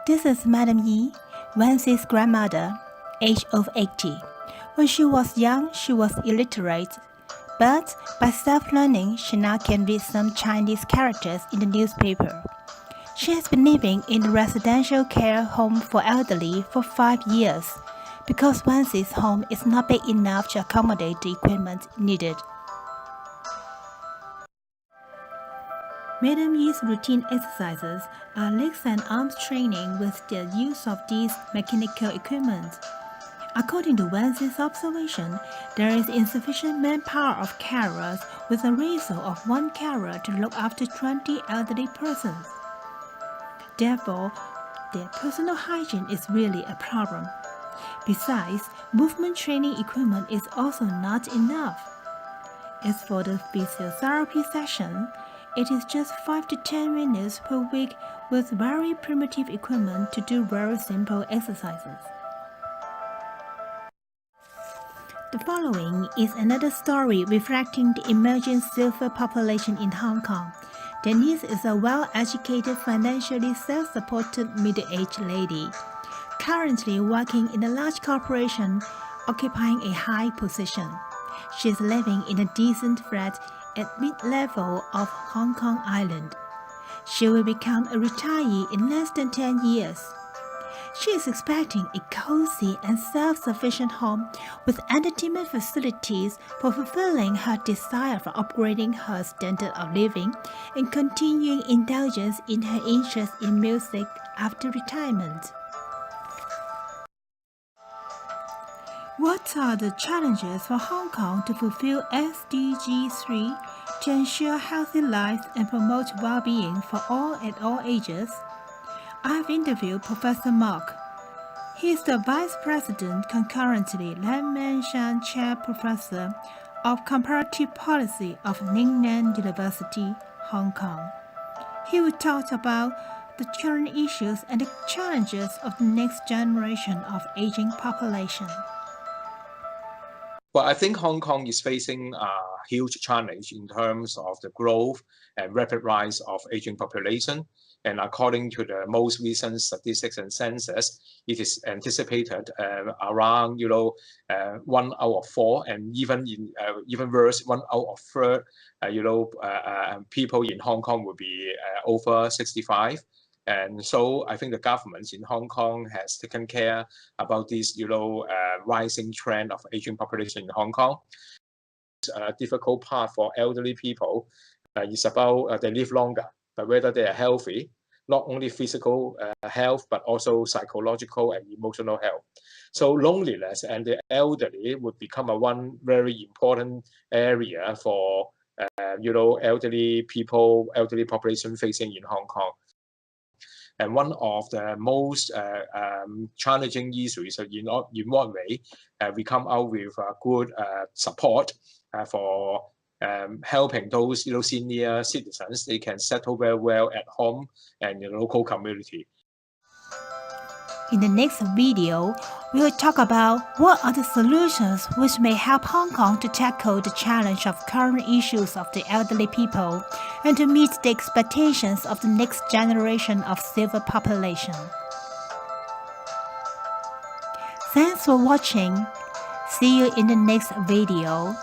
This is Madam Yi, Wenxi's grandmother, age of 80. When she was young, she was illiterate, but by self-learning, she now can read some Chinese characters in the newspaper. She has been living in a residential care home for elderly for 5 years because Wenxi's home is not big enough to accommodate the equipment needed. Madam Yi's routine exercises are legs and arms training with the use of these mechanical equipment. According to Wenxi's observation, there is insufficient manpower of carers with a ratio of 1 carer to look after 20 elderly persons. Therefore, their personal hygiene is really a problem. Besides, movement training equipment is also not enough. As for the physiotherapy session, it is just 5 to 10 minutes per week with very primitive equipment to do very simple exercises. The following is another story reflecting the emerging silver population in Hong Kong. Denise is a well-educated, financially self-supported middle-aged lady, currently working in a large corporation, occupying a high position. She is living in a decent flat at mid-level of Hong Kong Island. She will become a retiree in less than 10 years. She is expecting a cozy and self-sufficient home with entertainment facilities for fulfilling her desire for upgrading her standard of living and continuing indulgence in her interest in music after retirement. What are the challenges for Hong Kong to fulfill SDG 3 to ensure healthy lives and promote well-being for all at all ages? I have interviewed Professor Mark. He is the Vice President, concurrently Lam Man Shan Chair Professor of Comparative Policy of Ningnan University, Hong Kong. He will talk about the current issues and the challenges of the next generation of aging population. Well, I think Hong Kong is facing a huge challenge in terms of the growth and rapid rise of aging population. And according to the most recent statistics and census, it is anticipated around 1 out of 4, and even worse, 1 out of 3, people in Hong Kong will be over 65. And so I think the government in Hong Kong has taken care about this, rising trend of aging population in Hong Kong. A difficult part for elderly people is about they live longer, but whether they are healthy, not only physical health, but also psychological and emotional health. So loneliness and the elderly would become one very important area for, elderly population facing in Hong Kong. And one of the most challenging issues in what way we come out with good support for helping those senior citizens. They can settle very well at home and in the local community. In the next video, we will talk about what are the solutions which may help Hong Kong to tackle the challenge of current issues of the elderly people and to meet the expectations of the next generation of silver population. Thanks for watching. See you in the next video.